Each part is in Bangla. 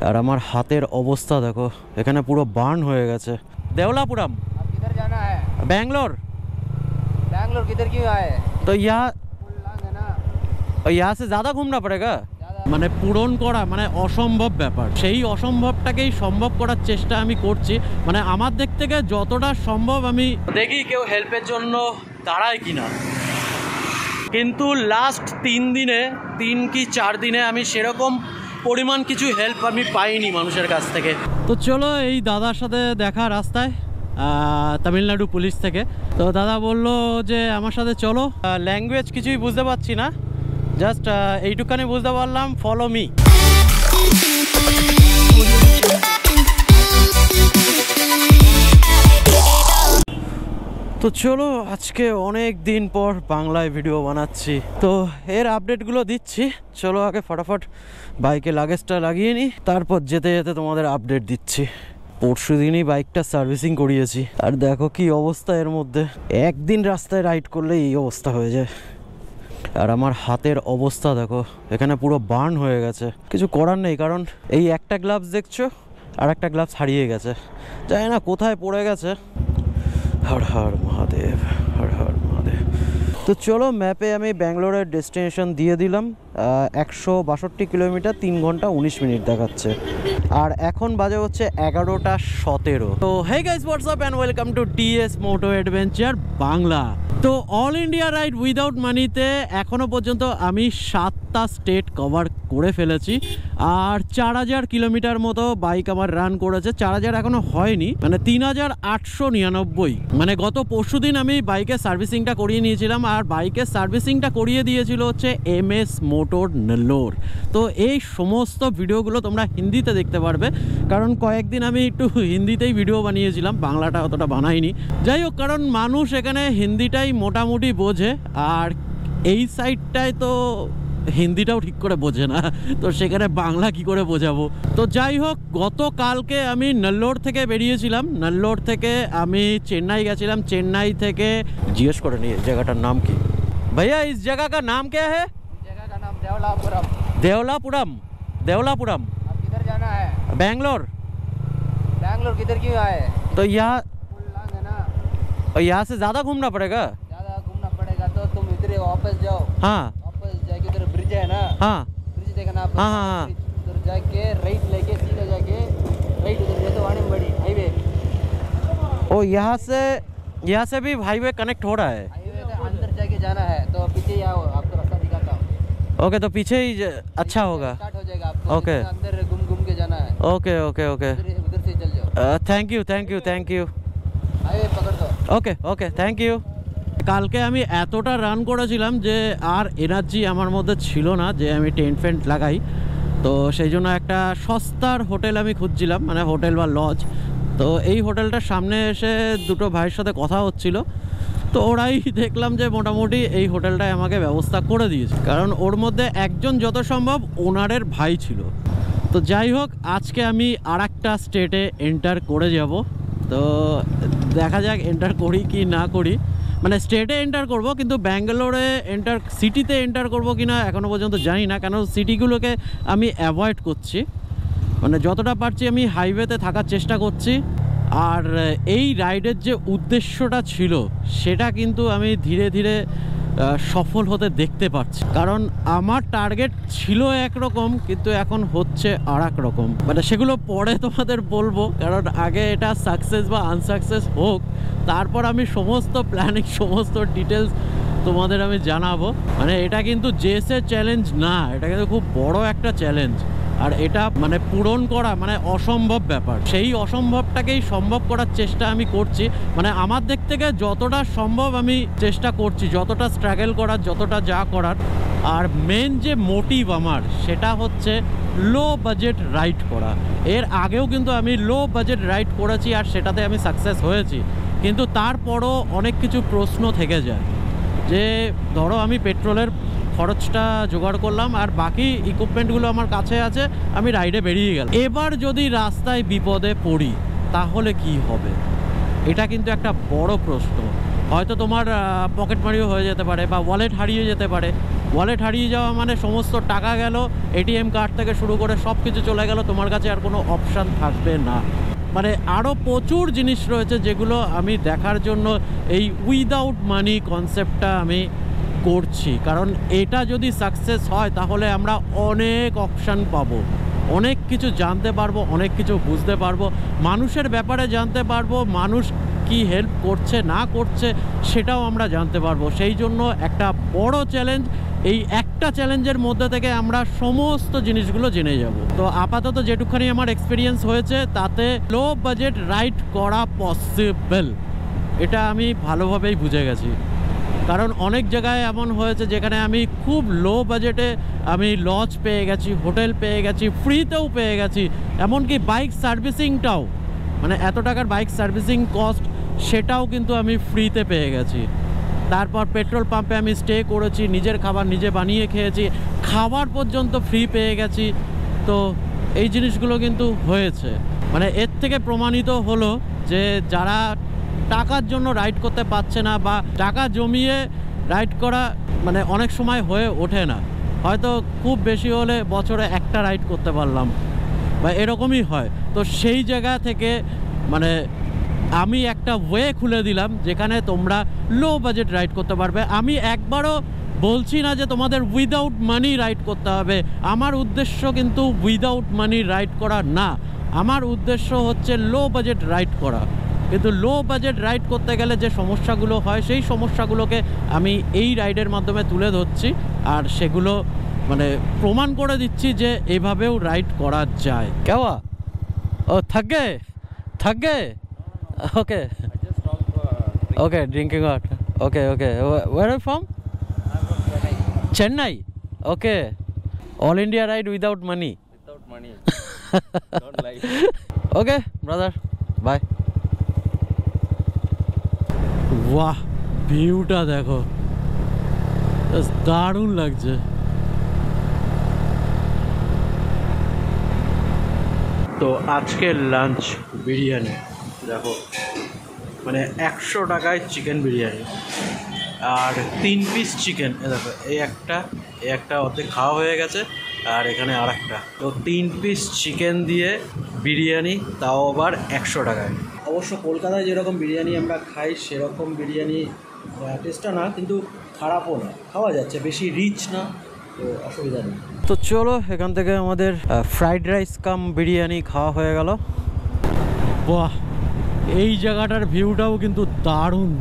আর আমার হাতের অবস্থা দেখো, এখানে পুরো বার্ন হয়ে গেছে। देवलापुरम किधर जाना है? बैंगलोर। बैंगलोर किधर क्यों आए? तो यहाँ है ना, यहाँ से ज़्यादा घूमना पड़ेगा। মানে পূরণ করা মানে অসম্ভব ব্যাপার, সেই অসম্ভবটাকেই সম্ভব করার চেষ্টা আমি করছি। মানে আমার দিক থেকে যতটা সম্ভব আমি দেখি কেউ হেল্পের জন্য দাঁড়ায় কিনা। কিন্তু লাস্ট 3 কি 4 দিনে আমি সেরকম পরিমাণ কিছু হেল্প আমি পাইনি মানুষের কাছ থেকে। তো চলো এই দাদার সাথে দেখা রাস্তায় তামিলনাড়ু পুলিশ থেকে। তো দাদা বললো যে আমার সাথে চলো। ল্যাঙ্গুয়েজ কিছুই বুঝতে পারছি না, জাস্ট এইটুখানি বুঝতে পারলাম, ফলো মি। তো চলো আজকে অনেক দিন পর বাংলায় ভিডিও বানাচ্ছি, তো এর আপডেটগুলো দিচ্ছি। চলো আগে ফটাফট বাইকে লাগেজটা লাগিয়ে নিই, তারপর যেতে যেতে তোমাদের আপডেট দিচ্ছি। পরশু দিনই বাইকটা সার্ভিসিং করিয়েছি, আর দেখো কি অবস্থা এর মধ্যে। একদিন রাস্তায় রাইড করলে এই অবস্থা হয়ে যায়। আর আমার হাতের অবস্থা দেখো, এখানে পুরো বার্ন হয়ে গেছে। কিছু করার নেই, কারণ এই একটা গ্লাভস দেখছো, আর একটা গ্লাভস হারিয়ে গেছে, জানি না কোথায় পড়ে গেছে। হর হর মহাদেব, হর হর মহাদেব। তো চলো ম্যাপে আমি ব্যাঙ্গালোরের ডেস্টিনেশন দিয়ে দিলাম। 162 কিলোমিটার, 3 ঘন্টা 19 মিনিট দেখাচ্ছে। আর এখন বাজে হচ্ছে 11টা 17। তো hey guys, what's up and welcome to TS moto adventure Bangla. তো অল ইন্ডিয়া রাইড উইদাউট মানিতে এখনও পর্যন্ত আমি 7টা স্টেট কভার করে ফেলেছি, আর 4000 কিলোমিটার মতো বাইক আমার রান করেছে। 4000 এখনো হয়নি, মানে 3899। মানে গত পরশু দিন আমি বাইকের সার্ভিসিংটা করিয়ে নিয়েছিলাম, আর বাইকের সার্ভিসিংটা করিয়ে দিয়েছিল হচ্ছে MS মোটর নেল্লোর। তো এই সমস্ত ভিডিওগুলো তোমরা হিন্দিতে দেখতে পারবে, কারণ কয়েকদিন আমি একটু হিন্দিতেই ভিডিও বানিয়েছিলাম, বাংলাটা অতটা বানাইনি। যাই হোক, কারণ মানুষ এখানে হিন্দিটাই মোটামুটি বোঝে, আর এই সাইডটায় তো হিন্দিটাও ঠিক করে বোঝে না, তো সেখানে বাংলা কি করে বোঝাবো। তো যাই হোক, গতকালকে আমি নেল্লোর থেকে বেরিয়েছিলাম। নেল্লোর থেকে আমি চেন্নাই গেছিলাম। চেন্নাই থেকে জিজ্ঞেস করে নি জায়গাটার নাম কি। ভাইয়া ইস জায়গা কা নাম क्या है? जगह का नाम देवलापुरम। देवलापुरम। देवलापुरम। अब किधर जाना है? बैंगलोर। बैंगलोर किधर क्यों आए? तो यहाँ है ना, यहाँ से ज़्यादा घूमना पड़ेगा। ज्यादा घूमना पड़ेगा तो तुम इधर वापस जाओ। हाँ वापस जाके उधर ब्रिज है ना, हाँ ब्रिज देखना आप। हाँ हाँ हाँ। उधर जाके राइट लेके सीधा जाके राइट उधर जाते वाणी बड़ी हाईवे। ओ यहाँ से भी हाईवे कनेक्ट हो रहा है। हाईवे से अंदर जाके जाना है, तो पीछे ही आओ, आपको रास्ता दिखाता हूँ। ओके, तो पीछे ही अच्छा होगा। स्टार्ट हो जाएगा आपको। ओके। अंदर घूम घूम के जाना है। ओके ओके ओके, उधर से चल जाओ। Thank you thank you thank you. Highway पकड़ दो। ওকে ওকে, থ্যাংক ইউ। কালকে আমি এতটা রান করেছিলাম যে আর এনার্জি আমার মধ্যে ছিল না যে আমি টেন্ট ফেন্ট লাগাই। তো সেই জন্য একটা সস্তার হোটেল আমি খুঁজছিলাম, মানে হোটেল বা লজ। তো এই হোটেলটার সামনে এসে দুটো ভাইয়ের সাথে কথা হচ্ছিল, তো ওরাই দেখলাম যে মোটামুটি এই হোটেলটায় আমাকে ব্যবস্থা করে দিয়েছে, কারণ ওর মধ্যে একজন যত সম্ভব ওনারের ভাই ছিল। তো যাই হোক, আজকে আমি আর একটা স্টেটে এন্টার করে যাব। তো দেখা যাক এন্টার করি কি না করি। মানে স্টেটে এন্টার করব, কিন্তু ব্যাঙ্গালোরে সিটিতে এন্টার করব কি না এখনও পর্যন্ত জানি না, কেন সিটিগুলোকে আমি অ্যাভয়েড করছি। মানে যতটা পারছি আমি হাইওয়েতে থাকার চেষ্টা করছি। আর এই রাইডের যে উদ্দেশ্যটা ছিল সেটা কিন্তু আমি ধীরে ধীরে সফল হতে দেখতে পাচ্ছি, কারণ আমার টার্গেট ছিল একরকম, কিন্তু এখন হচ্ছে আর এক রকম। মানে সেগুলো পরে তোমাদের বলবো, কারণ আগে এটা সাকসেস বা আনসাকসেস হোক, তারপর আমি সমস্ত প্ল্যানিং, সমস্ত ডিটেলস তোমাদের আমি জানাবো। মানে এটা কিন্তু জেসের চ্যালেঞ্জ না, এটা কিন্তু খুব বড় একটা চ্যালেঞ্জ। আর এটা মানে পূরণ করা মানে অসম্ভব ব্যাপার, সেই অসম্ভবটাকেই সম্ভব করার চেষ্টা আমি করছি। মানে আমার দিক থেকে যতটা সম্ভব আমি চেষ্টা করছি, যতটা স্ট্রাগল করার, যতটা যা করার। আর মেন যে মোটিভ আমার সেটা হচ্ছে লো বাজেট রাইড করা। এর আগেও কিন্তু আমি লো বাজেট রাইড করেছি, আর সেটাতে আমি সাকসেস হয়েছি। কিন্তু তারপরও অনেক কিছু প্রশ্ন থেকে যায়, যে ধরো আমি পেট্রোলের খরচটা জোগাড় করলাম, আর বাকি ইকুইপমেন্টগুলো আমার কাছে আছে, আমি রাইডে বেরিয়ে গেলাম। এবার যদি রাস্তায় বিপদে পড়ি তাহলে কি হবে? এটা কিন্তু একটা বড় প্রশ্ন। হয়তো তোমার পকেট মারিও হয়ে যেতে পারে, বা ওয়ালেট হারিয়ে যেতে পারে, ওয়ালেট হারিয়ে যাওয়া মানে সমস্ত টাকা গেল, এটিএম কার্ড থেকে শুরু করে সব কিছু চলে গেল, তোমার কাছে আর কোনো অপশান থাকবে না। মানে আরও প্রচুর জিনিস রয়েছে যেগুলো আমি দেখার জন্য এই উইদাউট মানি কনসেপ্টটা আমি করছি, কারণ এটা যদি সাকসেস হয় তাহলে আমরা অনেক অপশান পাবো, অনেক কিছু জানতে পারবো, অনেক কিছু বুঝতে পারবো, মানুষের ব্যাপারে জানতে পারবো, মানুষ কি হেল্প করছে না করছে সেটাও আমরা জানতে পারবো। সেই জন্য একটা বড় চ্যালেঞ্জ, এই একটা চ্যালেঞ্জের মধ্যে থেকে আমরা সমস্ত জিনিসগুলো জেনে যাব। তো আপাতত যেটুকখানি আমার এক্সপিরিয়েন্স হয়েছে তাতে লো বাজেট রাইড করা পসিবল, এটা আমি ভালোভাবেই বুঝে গেছি। কারণ অনেক জায়গায় এমন হয়েছে যেখানে আমি খুব লো বাজেটে আমি লজ পেয়ে গেছি, হোটেল পেয়ে গেছি, ফ্রিতেও পেয়ে গেছি, এমনকি বাইক সার্ভিসিংটাও, মানে এত টাকার বাইক সার্ভিসিং কস্ট সেটাও কিন্তু আমি ফ্রিতে পেয়ে গেছি। তারপর পেট্রোল পাম্পে আমি স্টে করেছি, নিজের খাবার নিজে বানিয়ে খেয়েছি, খাবার পর্যন্ত ফ্রি পেয়ে গেছি। তো এই জিনিসগুলো কিন্তু হয়েছে, মানে এর থেকে প্রমাণিত হলো যে যারা টাকার জন্য রাইড করতে পারছে না বা টাকা জমিয়ে রাইড করা মানে অনেক সময় হয়ে ওঠে না, হয়তো খুব বেশি হলে বছরে একটা রাইড করতে পারলাম বা এরকমই হয়। তো সেই জায়গা থেকে মানে আমি একটা ওয়ে খুলে দিলাম যেখানে তোমরা লো বাজেট রাইড করতে পারবে। আমি একবারও বলছি না যে তোমাদের উইদাউট মানি রাইড করতে হবে, আমার উদ্দেশ্য কিন্তু উইদাউট মানি রাইড করা না, আমার উদ্দেশ্য হচ্ছে লো বাজেট রাইড করা। কিন্তু লো বাজেট রাইড করতে গেলে যে সমস্যাগুলো হয় সেই সমস্যাগুলোকে আমি এই রাইডের মাধ্যমে তুলে ধরছি, আর সেগুলো মানে প্রমাণ করে দিচ্ছি যে এভাবেও রাইড করা যায়। কেওয়া ও থাকে থাকে okay okay drinking water okay okay where are from Chennai okay all India ride without money okay brother bye. বাহ ভিউটা দেখো, দারুণ লাগছে। তো আজকের লাঞ্চ বিরিয়ানি দেখো, মানে 100 টাকায় চিকেন বিরিয়ানি আর 3 পিস চিকেন। দেখো এই একটা অর্ধেক খাওয়া হয়ে গেছে আর এখানে আর একটা, তো 3 পিস চিকেন দিয়ে বিরিয়ানি, তাও আবার 100 টাকায়। অবশ্য কলকাতায় যেরকম বিরিয়ানি আমরা খাই সেরকম বিরিয়ানি টেস্টটা না, কিন্তু খারাপও না, খাওয়া যাচ্ছে, বেশি রিচ না, তো অসুবিধা নেই। তো চলো এখান থেকে আমাদের ফ্রাইড রাইস কাম বিরিয়ানি খাওয়া হয়ে গেল। বাহ এই জায়গাটার ভিউটাও কিন্তু দারুণ।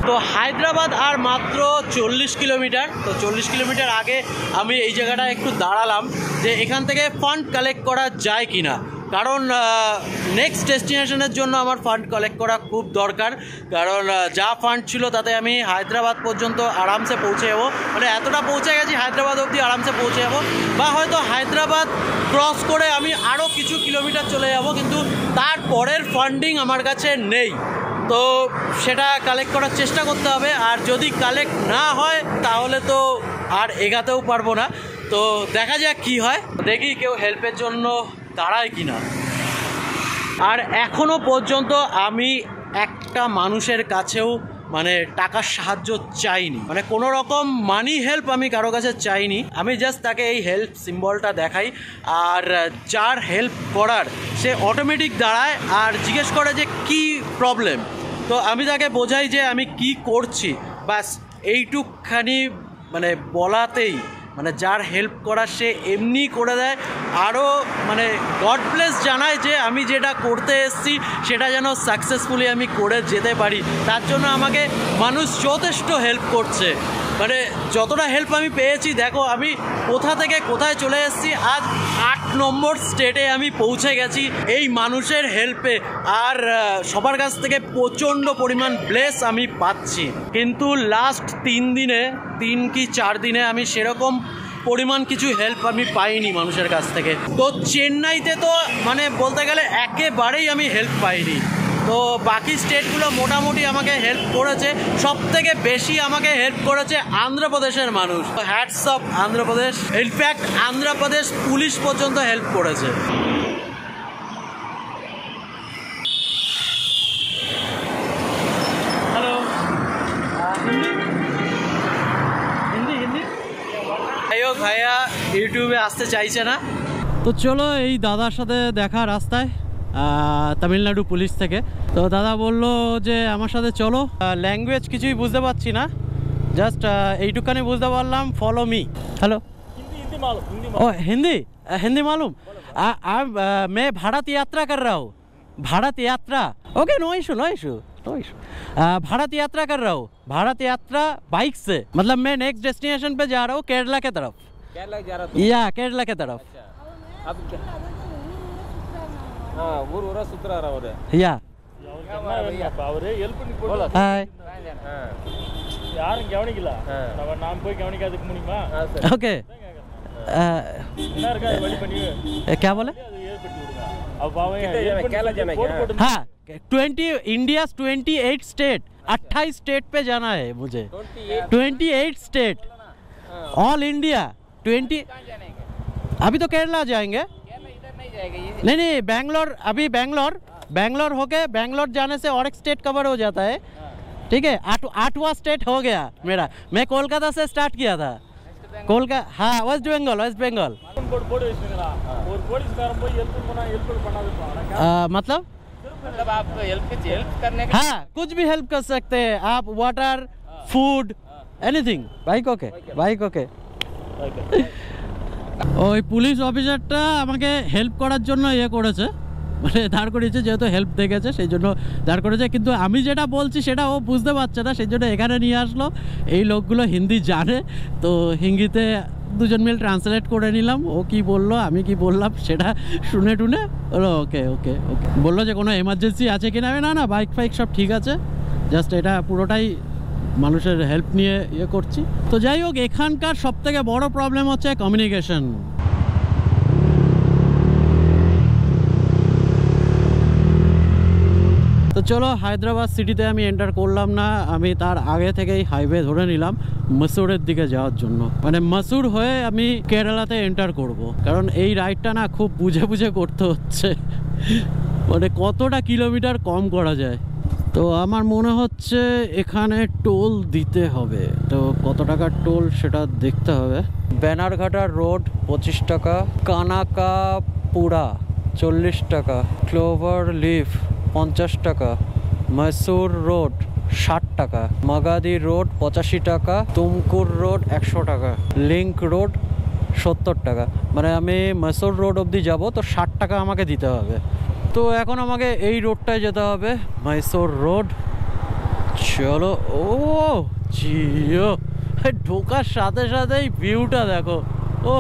তো হায়দ্রাবাদ আর মাত্র 40 কিলোমিটার। তো 40 কিলোমিটার আগে আমি এই জায়গাটা একটু দাঁড়ালাম যে এখান থেকে ফান্ড কালেক্ট করা যায় কি না, কারণ নেক্সট ডেস্টিনেশনের জন্য আমার ফান্ড কালেক্ট করা খুব দরকার। কারণ যা ফান্ড ছিল তাতে আমি হায়দ্রাবাদ পর্যন্ত আরামসে পৌঁছে যাবো, মানে এতটা পৌঁছে গেছি হায়দ্রাবাদ অবধি আরামসে পৌঁছে যাবো, বা হয়তো হায়দ্রাবাদ ক্রস করে আমি আরও কিছু কিলোমিটার চলে যাব, কিন্তু তারপরের ফান্ডিং আমার কাছে নেই। তো সেটা কালেক্ট করার চেষ্টা করতে হবে, আর যদি কালেক্ট না হয় তাহলে তো আর এগাতেও পারবো না। তো দেখা যাক কি হয়, দেখি কেউ হেল্পের জন্য দাঁড়ায় কি না। আর এখনও পর্যন্ত আমি একটা মানুষের কাছেও মানে টাকার সাহায্য চাইনি, মানে কোনো রকম মানি হেল্প আমি কারো কাছে চাইনি। আমি জাস্ট তাকে এই হেল্প সিম্বলটা দেখাই, আর যার হেল্প করার সে অটোমেটিক দাঁড়ায় আর জিজ্ঞেস করে যে কি প্রবলেম। তো আমি তাকে বোঝাই যে আমি কি করছি, ব্যাস এইটুকখানি মানে বলাতেই মানে যার হেল্প করার সে এমনি করে দেয়, আরও মানে গড ব্লেস জানায় যে আমি যেটা করতে এসেছি সেটা যেন সাকসেসফুলি আমি করে যেতে পারি। তার জন্য আমাকে মানুষ যথেষ্ট হেল্প করছে, মানে যতটা হেল্প আমি পেয়েছি দেখো আমি কোথা থেকে কোথায় চলে এসেছি, আজ 8 নম্বর স্টেটে আমি পৌঁছে গেছি এই মানুষের হেল্পে। আর সবার কাছ থেকে প্রচণ্ড পরিমাণ ব্লেস আমি পাচ্ছি, কিন্তু লাস্ট 3 কি 4 দিনে আমি সেরকম পরিমাণ কিছু হেল্প আমি পাইনি মানুষের কাছ থেকে। তো চেন্নাইতে তো মানে বলতে গেলে একেবারেই আমি হেল্প পাইনি। তো বাকি স্টেটগুলো মোটামুটি আমাকে হেল্প করেছে, সব থেকে বেশি আমাকে হেল্প করেছে আন্ধ্রপ্রদেশের মানুষ। Hats off Andhra Pradesh, in fact Andhra Pradesh police পর্যন্ত হেল্প করেছে। ভাইয়া ইউটিউবে আসতে চাইছে না। তো চলো এই দাদার সাথে দেখা রাস্তায় তামিলনাড়ু পুলিশ থেকে। তো দাদা বললো যে আমার সাথে চলো। ল্যাঙ্গুয়েজ কিছুই বুঝতে পারছি না, জাস্ট এইটুখানি বুঝতে পারলাম, ফলো মি। हेलो ओ हिंदी हिंदी मालूम? मैं भारत यात्रा कर रहा हूँ, भारत यात्रा। Okay no issue no issue no issue. Bharat यात्रा कर रहा हूँ, भारत यात्रा बाइक से, मतलब मैं नेक्स्ट डेस्टिनेशन पे जा रहा हूँ केरला के तरफ। केरला जा रहा या केरला के तरफ। अब क्या हाँ ಊರ ಸುತ್ತರ ಅವರೇ या அவரே ஹெல்ப் பண்ணி बोलो हाय हाँ யாரும் கவனிக்கல हाँ நம்ம நாம் போய் கவனிக்காதுக்கு முடியுமா? हाँ सर ओके என்ன இருக்கா அது வழி பண்ணி क्या बोले? அது ஏற்படுத்தி விடுங்க. அப்ப அவன் कितने help जने? பண்ணி केरला जाना போட்டு क्या? போட்டு हाँ 20 इंडिया 28 स्टेट, 28 स्टेट पे जाना है मुझे। 28 स्टेट ऑल इंडिया 20। अभी तो केरला जाएंगे। केरला इधर नहीं जाएगा ये नहीं नहीं बैंगलोर, अभी बैंगलोर होके बैंगलोर जाने से और एक स्टेट कवर हो जाता है। ठीक है, 8वां स्टेट हो गया मेरा। मैं कोलकाता से स्टार्ट किया था, कोलकाता। हाँ वेस्ट बंगाल, वेस्ट बंगाल। போட்டு போட்டு வச்சுங்களா? ஒரு போலீஸ்காரன் போய் ஹெல்ப் பண்ணா ஹெல்ப் பண்ணாதுப்பா। मतलब मतलब आप हेल्प करने का हाँ कुछ भी हेल्प कर सकते हैं आप, water food anything. Bike okay, bike okay. ওই পুলিশ অফিসারটা আমাকে হেল্প করার জন্য করেছে, মানে দাঁড় করিয়েছে, যেহেতু হেল্প দেখেছে সেই জন্য দাঁড় করেছে। কিন্তু আমি যেটা বলছি সেটা ও বুঝতে পারছে না, সেই জন্য এখানে নিয়ে আসলো। এই লোকগুলো হিন্দি জানে, তো হিন্দিতে দুজন মিলে ট্রান্সলেট করে নিলাম। ও কি বললো আমি কি বললাম সেটা শুনে টুনে বললো ওকে ওকে ওকে। বললো যে কোনো এমার্জেন্সি আছে কিনা, আমি না বাইক ফাইক সব ঠিক আছে, জাস্ট এটা পুরোটাই মানুষের হেল্প নিয়ে করছি। তো যাই হোক, এখানকার সবথেকে বড় প্রবলেম হচ্ছে কমিউনিকেশন। তো চলো হায়দ্রাবাদ সিটিতে আমি এন্টার করলাম না, আমি তার আগে থেকেই হাইওয়ে ধরে নিলাম মসুরের দিকে যাওয়ার জন্য। মানে মসুর হয়ে আমি কেরালাতে এন্টার করব, কারণ এই রাইডটা না খুব বুঝে বুঝে করতে হচ্ছে, মানে কতটা কিলোমিটার কম করা যায়। তো আমার মনে হচ্ছে এখানে টোল দিতে হবে, তো কত টাকার টোল সেটা দেখতে হবে। ব্যানারঘাটা রোড 25 টাকা, কানাকাপুরা 40 টাকা, ক্লোভার লিফ 50 টাকা, মসুর রোড 60 টাকা, মাগাদি রোড 85 টাকা, তুমকুর রোড 100 টাকা, লিঙ্ক রোড 70 টাকা। মানে আমি মসুর রোড অবধি যাব, তো 60 টাকা আমাকে দিতে হবে। তো এখন আমাকে এই রোডটায় যেতে হবে, মহীশূর রোড। চলো। ও জিও, ঢোকার সাথে সাথেই ভিউটা দেখো। ও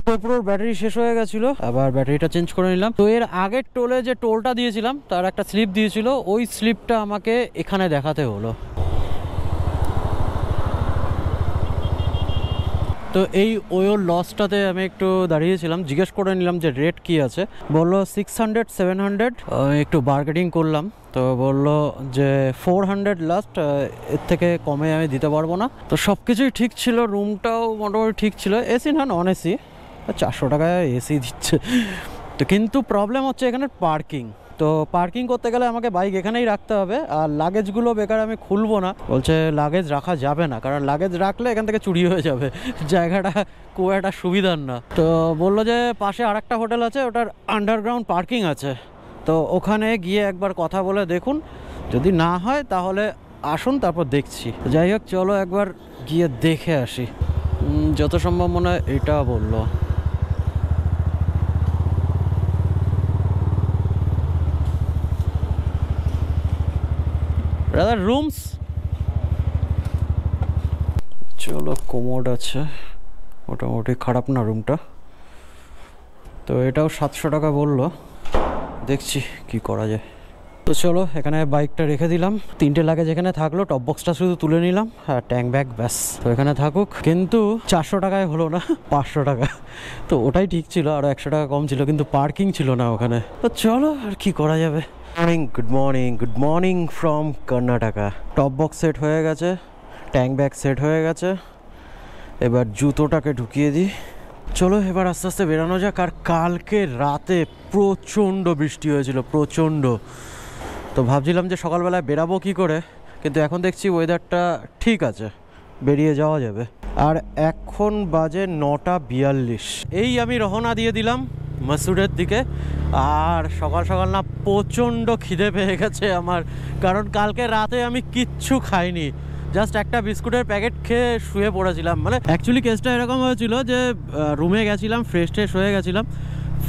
গোপ্রোর ব্যাটারি শেষ হয়ে গেছিল, আবার ব্যাটারিটা চেঞ্জ করে নিলাম। তো এর আগের টোলে যে টোলটা দিয়েছিলাম তার একটা স্লিপ দিয়েছিল, ওই স্লিপটা আমাকে এখানে দেখাতে হলো। তো এই ওয়োর লসটাতে আমি একটু দাঁড়িয়েছিলাম, জিজ্ঞেস করে নিলাম যে রেট কি আছে। বললো 600 700। একটু বার্গেনিং করলাম, তো বললো যে 400 লাস্ট, এর থেকে কমে আমি দিতে পারবো না। তো সব কিছুই ঠিক ছিল, রুমটাও মোটামুটি ঠিক ছিল, এসি না নন এসি, 400 টাকায় এসি দিচ্ছে। তো কিন্তু প্রবলেম হচ্ছে এখানে পার্কিং। তো পার্কিং করতে গেলে আমাকে বাইক এখানেই রাখতে হবে, আর লাগেজগুলো বেকার আমি খুলবো না, বলছে লাগেজ রাখা যাবে না, কারণ লাগেজ রাখলে এখান থেকে চুরি হয়ে যাবে, জায়গাটা খুব একটা সুবিধার না। তো বললো যে পাশে আরেকটা হোটেল আছে, ওটার আন্ডারগ্রাউন্ড পার্কিং আছে, তো ওখানে গিয়ে একবার কথা বলে দেখুন, যদি না হয় তাহলে আসুন, তারপর দেখছি। যাই হোক চলো একবার গিয়ে দেখে আসি, যত সম্ভব মনে হয় এটা বললো। রাদার রুমস, চলো কোমোড আছে, মোটামুটি খারাপ না রুমটা। তো এটাও 700 টাকা বললো, দেখছি কি করা যায়। তো চলো এখানে বাইকটা রেখে দিলাম, 3টে লাগেজ এখানে থাকলো, টপ বক্সটা শুধু তুলে নিলাম, আর ট্যাঙ্ক ব্যাগ ব্যাস। তো এখানে থাকুক, কিন্তু 400 টাকায় হলো না, 500 টাকা। তো ওটাই ঠিক ছিল, আরও 100 টাকা কম ছিল, কিন্তু পার্কিং ছিল না ওখানে। তো চলো আর কি করা যাবে। Good morning from Karnataka. Top box set হয়ে গেছে, ট্যাঙ্ক ব্যাগ সেট হয়ে গেছে, এবার জুতোটাকে ঢুকিয়ে দিই। চলো এবার আস্তে আস্তে বেরানো যাক। আর কালকে রাতে প্রচণ্ড বৃষ্টি হয়েছিল, প্রচণ্ড। তো ভাবছিলাম যে সকালবেলায় বেরাবো কি করে, কিন্তু এখন দেখছি ওয়েদারটা ঠিক আছে, বেরিয়ে যাওয়া যাবে। আর এখন বাজে 9:42। এই আমি রওনা দিয়ে দিলাম মাসুরের দিকে। আর সকাল সকাল না প্রচণ্ড খিদে পেয়ে গেছে আমার, কারণ কালকে রাতে আমি কিচ্ছু খাইনি, জাস্ট একটা বিস্কুটের প্যাকেট খেয়ে শুয়ে পড়েছিলাম। মানে অ্যাকচুয়ালি কেসটা এরকম হয়েছিল যে রুমে গেছিলাম, ফ্রেশ হয়ে গেছিলাম,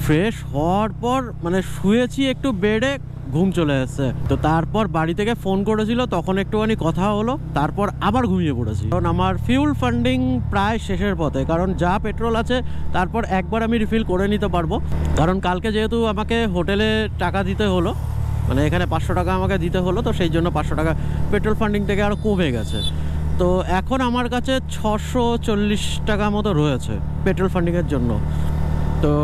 ফ্রেশ হওয়ার পর মানে শুয়েছি একটু বেডে, ঘুম চলে এসেছে। তো তারপর বাড়ি থেকে ফোন করেছিল, তখন একটুখানি কথা হলো, তারপর আবার ঘুমিয়ে পড়েছি। কারণ আমার ফিউল ফান্ডিং প্রায় শেষের পথে, কারণ যা পেট্রোল আছে তারপর একবার আমি রিফিল করে নিতে পারবো। কারণ কালকে যেহেতু আমাকে হোটেলে টাকা দিতে হলো, মানে এখানে 500 টাকা আমাকে দিতে হলো, তো সেই জন্য 500 টাকা পেট্রোল ফান্ডিং থেকে আরও কমে গেছে। তো এখন আমার কাছে 640 টাকা মতো রয়েছে পেট্রোল ফান্ডিংয়ের জন্য। তো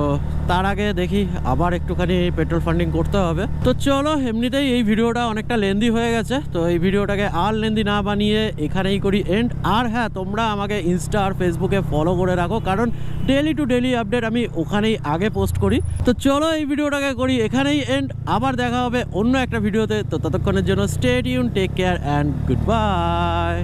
তার আগে দেখি আবার একটুখানি পেট্রোল ফান্ডিং করতে হবে। তো চলো, এমনিতেই এই ভিডিওটা অনেকটা লেন্দি হয়ে গেছে, তো এই ভিডিওটাকে আর লেন্দি না বানিয়ে এখানেই করি এন্ড। আর হ্যাঁ, তোমরা আমাকে ইনস্টা আর ফেসবুকে ফলো করে রাখো, কারণ ডেলি টু ডেলি আপডেট আমি ওখানেই আগে পোস্ট করি। তো চলো, এই ভিডিওটাকে করি এখানেই এন্ড। আবার দেখা হবে অন্য একটা ভিডিওতে। তো ততক্ষণের জন্য stay tune, take care and good by.